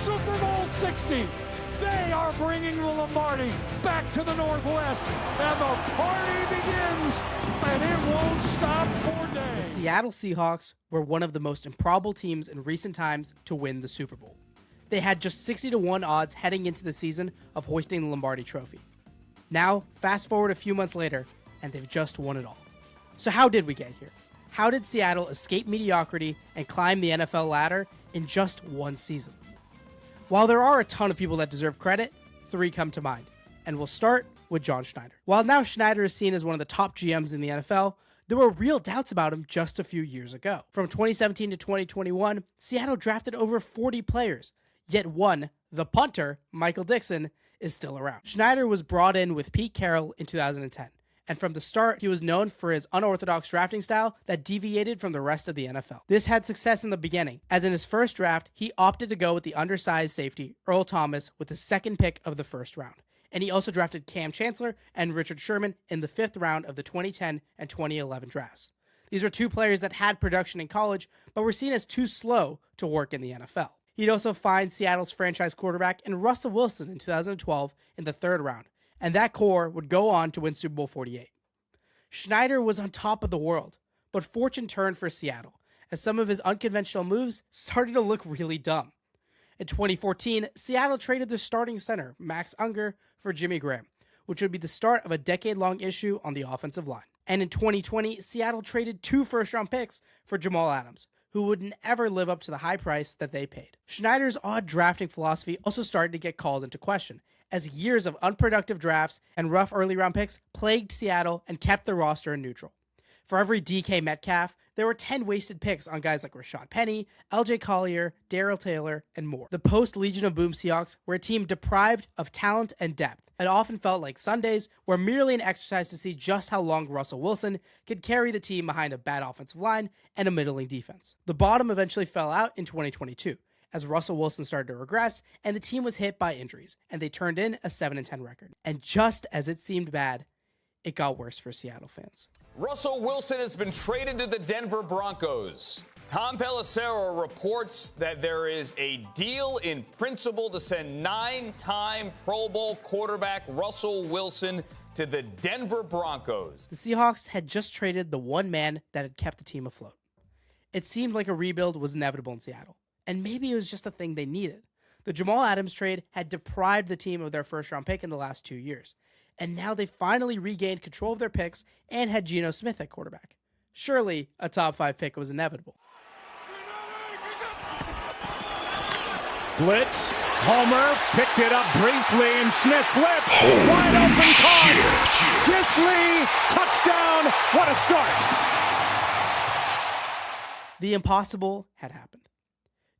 Super Bowl 60. They are bringing the Lombardi back to the Northwest, and the party begins, and it won't stop for days. The Seattle Seahawks were one of the most improbable teams in recent times to win the Super Bowl. They had just 60-1 odds heading into the season of hoisting the Lombardi Trophy. Now, fast forward a few months later, and they've just won it all. So how did we get here? How did Seattle escape mediocrity and climb the NFL ladder in just one season? While there are a ton of people that deserve credit, 3 come to mind, and we'll start with John Schneider. While now Schneider is seen as one of the top GMs in the NFL, there were real doubts about him just a few years ago. From 2017 to 2021, Seattle drafted over 40 players, yet one, the punter, Michael Dixon, is still around. Schneider was brought in with Pete Carroll in 2010. And from the start, he was known for his unorthodox drafting style that deviated from the rest of the NFL. This had success in the beginning, as in his first draft, he opted to go with the undersized safety, Earl Thomas, with the second pick of the first round. And he also drafted Cam Chancellor and Richard Sherman in the 5th round of the 2010 and 2011 drafts. These were 2 players that had production in college, but were seen as too slow to work in the NFL. He'd also find Seattle's franchise quarterback in Russell Wilson in 2012 in the 3rd round. And that core would go on to win Super Bowl 48. Schneider was on top of the world, but fortune turned for Seattle, as some of his unconventional moves started to look really dumb. In 2014, Seattle traded their starting center, Max Unger, for Jimmy Graham, which would be the start of a decade-long issue on the offensive line. And in 2020, Seattle traded 2 first-round picks for Jamal Adams, who wouldn't ever live up to the high price that they paid. Schneider's odd drafting philosophy also started to get called into question, as years of unproductive drafts and rough early round picks plagued Seattle and kept their roster in neutral. For every DK Metcalf, there were 10 wasted picks on guys like Rashad Penny, LJ Collier, Darrell Taylor, and more. The post-Legion of Boom Seahawks were a team deprived of talent and depth. It often felt like Sundays were merely an exercise to see just how long Russell Wilson could carry the team behind a bad offensive line and a middling defense. The bottom eventually fell out in 2022, as Russell Wilson started to regress and the team was hit by injuries, and they turned in a 7-10 record. And just as it seemed bad, it got worse for Seattle fans. Russell Wilson has been traded to the Denver Broncos. Tom Pelissero reports that there is a deal in principle to send 9-time Pro Bowl quarterback Russell Wilson to the Denver Broncos. The Seahawks had just traded the one man that had kept the team afloat. It seemed like a rebuild was inevitable in Seattle, and maybe it was just the thing they needed. The Jamal Adams trade had deprived the team of their first-round pick in the last 2 years, and now they finally regained control of their picks and had Geno Smith at quarterback. Surely, a top 5 pick was inevitable. Blitz, Homer picked it up briefly, and Smith flipped. Wide open caught. Disley, touchdown. What a start. The impossible had happened.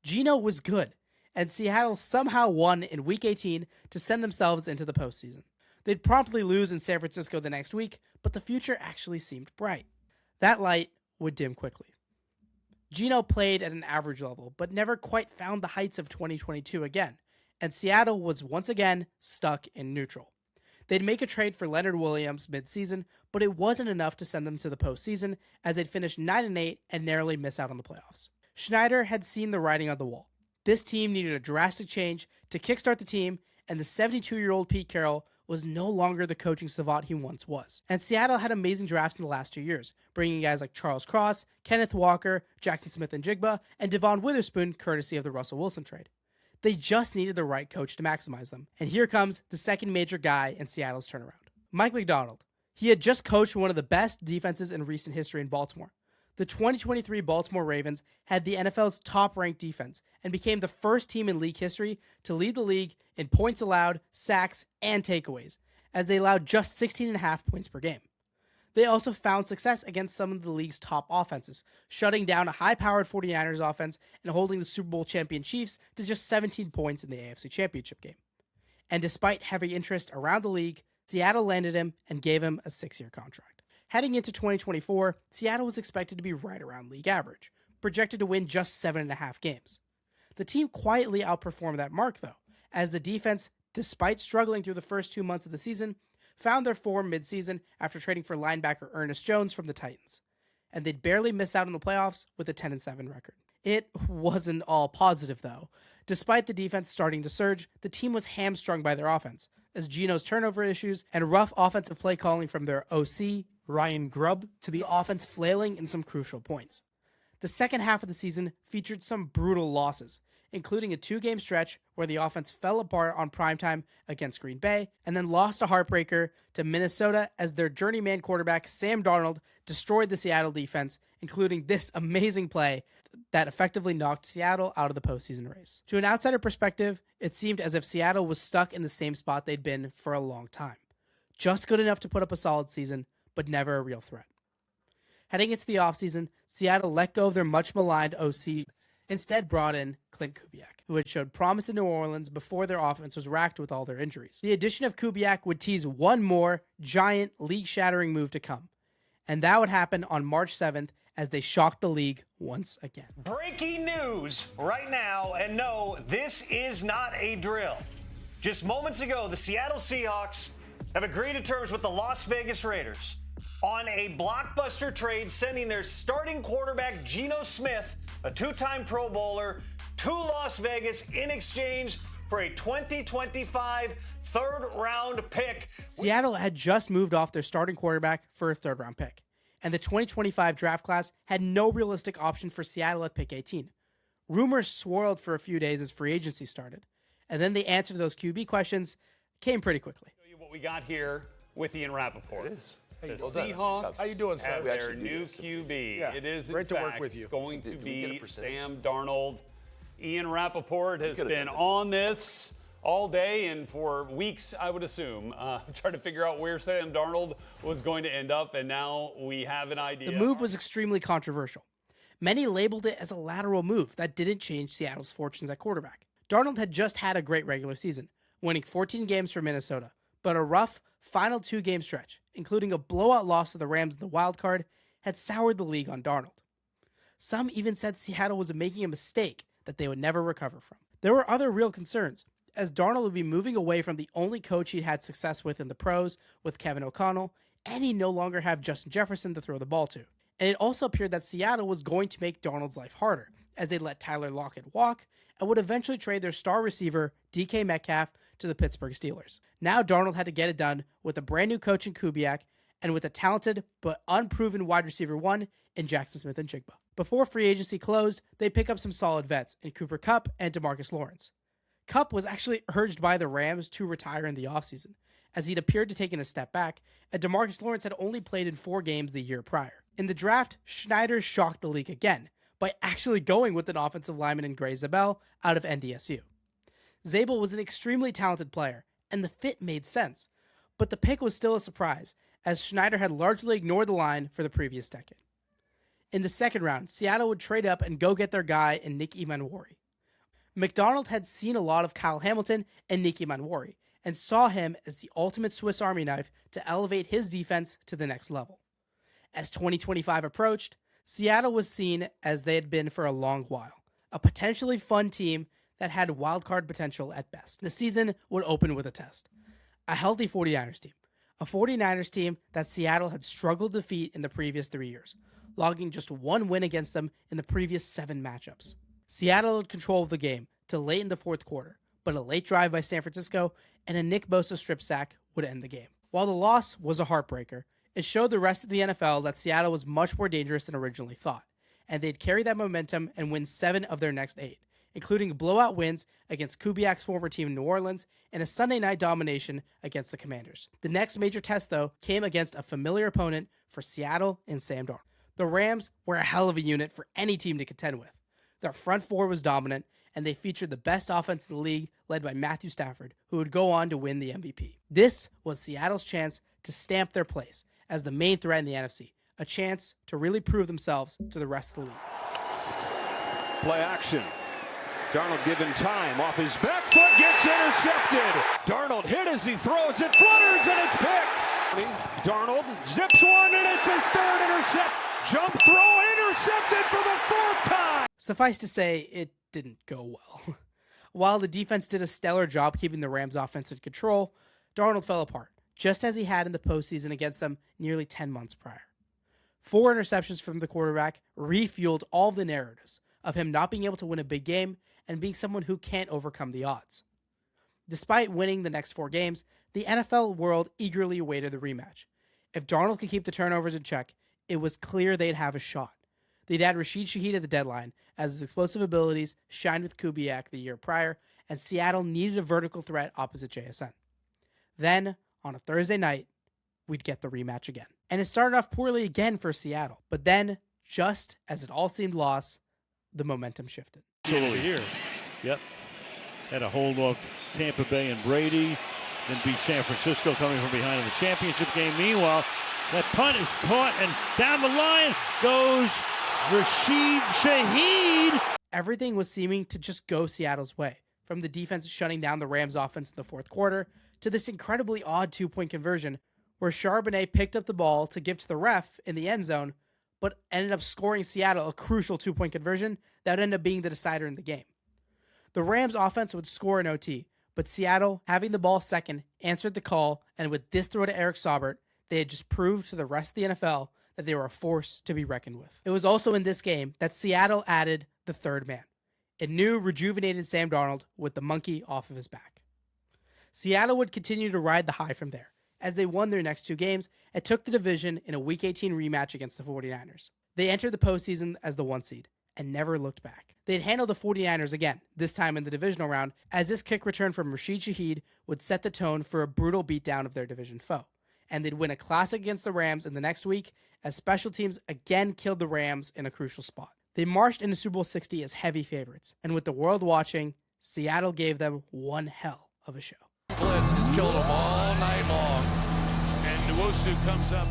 Geno was good, and Seattle somehow won in Week 18 to send themselves into the postseason. They'd promptly lose in San Francisco the next week, but the future actually seemed bright. That light would dim quickly. Geno played at an average level, but never quite found the heights of 2022 again, and Seattle was once again stuck in neutral. They'd make a trade for Leonard Williams mid-season, but it wasn't enough to send them to the postseason, as they'd finished 9-8 and narrowly miss out on the playoffs. Schneider had seen the writing on the wall. This team needed a drastic change to kickstart the team, and the 72-year-old Pete Carroll was no longer the coaching savant he once was. And Seattle had amazing drafts in the last 2 years, bringing guys like Charles Cross, Kenneth Walker, Jackson Smith-Njigba, and Devon Witherspoon, courtesy of the Russell Wilson trade. They just needed the right coach to maximize them. And here comes the second major guy in Seattle's turnaround, Mike Macdonald. He had just coached one of the best defenses in recent history in Baltimore. The 2023 Baltimore Ravens had the NFL's top-ranked defense and became the first team in league history to lead the league in points allowed, sacks, and takeaways, as they allowed just 16.5 points per game. They also found success against some of the league's top offenses, shutting down a high-powered 49ers offense and holding the Super Bowl champion Chiefs to just 17 points in the AFC Championship game. And despite heavy interest around the league, Seattle landed him and gave him a 6-year contract. Heading into 2024, Seattle was expected to be right around league average, projected to win just 7.5 games. The team quietly outperformed that mark, though, as the defense, despite struggling through the first 2 months of the season, found their form midseason after trading for linebacker Ernest Jones from the Titans, and they'd barely miss out on the playoffs with a 10-7 record. It wasn't all positive, though. Despite the defense starting to surge, the team was hamstrung by their offense, as Geno's turnover issues and rough offensive play calling from their OC, Ryan Grubb, to the offense flailing in some crucial points. The second half of the season featured some brutal losses, including a 2-game stretch where the offense fell apart on primetime against Green Bay, and then lost a heartbreaker to Minnesota as their journeyman quarterback Sam Darnold destroyed the Seattle defense, including this amazing play that effectively knocked Seattle out of the postseason race. To an outsider perspective, it seemed as if Seattle was stuck in the same spot they'd been for a long time. Just good enough to put up a solid season, but never a real threat. Heading into the offseason, Seattle let go of their much-maligned OC, instead brought in Klint Kubiak, who had showed promise in New Orleans before their offense was racked with all their injuries. The addition of Kubiak would tease one more giant, league-shattering move to come, and that would happen on March 7th as they shocked the league once again. Breaking news right now, and no, this is not a drill. Just moments ago, the Seattle Seahawks have agreed to terms with the Las Vegas Raiders on a blockbuster trade, sending their starting quarterback Geno Smith, a 2-time Pro Bowler, to Las Vegas in exchange for a 2025 third-round pick. Seattle had just moved off their starting quarterback for a third-round pick, and the 2025 draft class had no realistic option for Seattle at pick 18. Rumors swirled for a few days as free agency started, and then the answer to those QB questions came pretty quickly. Show you what we got here with Ian Rappaport. It is. The Well done. Seahawks How you doing, sir? have We their actually do new this. QB. Yeah, It is, in great to work fact, with you. going to Did we get a be percentage? Sam Darnold. Ian Rappaport has could've been done it. on this all day and for weeks, I would assume, trying to figure out where Sam Darnold was going to end up, and now we have an idea. The move was extremely controversial. Many labeled it as a lateral move that didn't change Seattle's fortunes at quarterback. Darnold had just had a great regular season, winning 14 games for Minnesota, but a rough final 2-game stretch, including a blowout loss to the Rams in the wild card, had soured the league on Darnold. Some even said Seattle was making a mistake that they would never recover from. There were other real concerns, as Darnold would be moving away from the only coach he'd had success with in the pros, with Kevin O'Connell, and he'd no longer have Justin Jefferson to throw the ball to. And it also appeared that Seattle was going to make Darnold's life harder, as they'd let Tyler Lockett walk, and would eventually trade their star receiver, DK Metcalf, to the Pittsburgh Steelers. Now Darnold had to get it done with a brand new coach in Kubiak, and with a talented but unproven wide receiver 1 in Jackson Smith-Njigba. Before free agency closed, they pick up some solid vets in Cooper Kupp and DeMarcus Lawrence. Kupp was actually urged by the Rams to retire in the offseason, as he'd appeared to taking a step back, and DeMarcus Lawrence had only played in 4 games the year prior. In the draft, Schneider shocked the league again by actually going with an offensive lineman in Gray Zabel out of NDSU. Zabel was an extremely talented player, and the fit made sense, but the pick was still a surprise, as Schneider had largely ignored the line for the previous decade. In the second round, Seattle would trade up and go get their guy in Nick Emanwari. Macdonald had seen a lot of Kyle Hamilton and Nick Emanwari, and saw him as the ultimate Swiss Army knife to elevate his defense to the next level. As 2025 approached, Seattle was seen as they had been for a long while, a potentially fun team that had wildcard potential at best. The season would open with a test. A healthy 49ers team. A 49ers team that Seattle had struggled to defeat in the previous 3 years, logging just 1 win against them in the previous 7 matchups. Seattle had control of the game till late in the fourth quarter, but a late drive by San Francisco and a Nick Bosa strip sack would end the game. While the loss was a heartbreaker, it showed the rest of the NFL that Seattle was much more dangerous than originally thought, and they'd carry that momentum and win 7 of their next 8, including blowout wins against Kubiak's former team in New Orleans and a Sunday night domination against the Commanders. The next major test, though, came against a familiar opponent for Seattle in Sam Darnold. The Rams were a hell of a unit for any team to contend with. Their front 4 was dominant, and they featured the best offense in the league, led by Matthew Stafford, who would go on to win the MVP. This was Seattle's chance to stamp their place as the main threat in the NFC, a chance to really prove themselves to the rest of the league. Play action. Darnold given time. Off his back foot, gets intercepted. Darnold hit as he throws. It flutters, and it's picked. Darnold zips one, and it's his 3rd intercept. Jump throw intercepted for the 4th time. Suffice to say, it didn't go well. While the defense did a stellar job keeping the Rams' offense in control, Darnold fell apart, just as he had in the postseason against them nearly 10 months prior. 4 interceptions from the quarterback refueled all the narratives of him not being able to win a big game and being someone who can't overcome the odds. Despite winning the next 4 games, the NFL world eagerly awaited the rematch. If Darnold could keep the turnovers in check, it was clear they'd have a shot. They'd had Rashid Shaheed at the deadline, as his explosive abilities shined with Kubiak the year prior, and Seattle needed a vertical threat opposite JSN. Then, on a Thursday night, we'd get the rematch again. And it started off poorly again for Seattle, but then, just as it all seemed lost, the momentum shifted. Absolutely. Here. Yep. Had a hold off Tampa Bay and Brady, then beat San Francisco coming from behind in the championship game. Meanwhile, that punt is caught, and down the line goes Rashid Shaheed. Everything was seeming to just go Seattle's way, from the defense shutting down the Rams offense in the fourth quarter to this incredibly odd 2-point conversion where Charbonnet picked up the ball to give to the ref in the end zone, but ended up scoring Seattle a crucial 2-point conversion that ended up being the decider in the game. The Rams offense would score in OT, but Seattle, having the ball second, answered the call, and with this throw to Eric Saubert, they had just proved to the rest of the NFL that they were a force to be reckoned with. It was also in this game that Seattle added the third man, a new rejuvenated Sam Darnold with the monkey off of his back. Seattle would continue to ride the high from there, as they won their next 2 games and took the division in a Week 18 rematch against the 49ers. They entered the postseason as the 1 seed and never looked back. They'd handle the 49ers again, this time in the divisional round, as this kick return from Rashid Shaheed would set the tone for a brutal beatdown of their division foe. And they'd win a classic against the Rams in the next week, as special teams again killed the Rams in a crucial spot. They marched into Super Bowl 60 as heavy favorites, and with the world watching, Seattle gave them one hell of a show. Blitz has killed them all night long. And Nwosu comes up.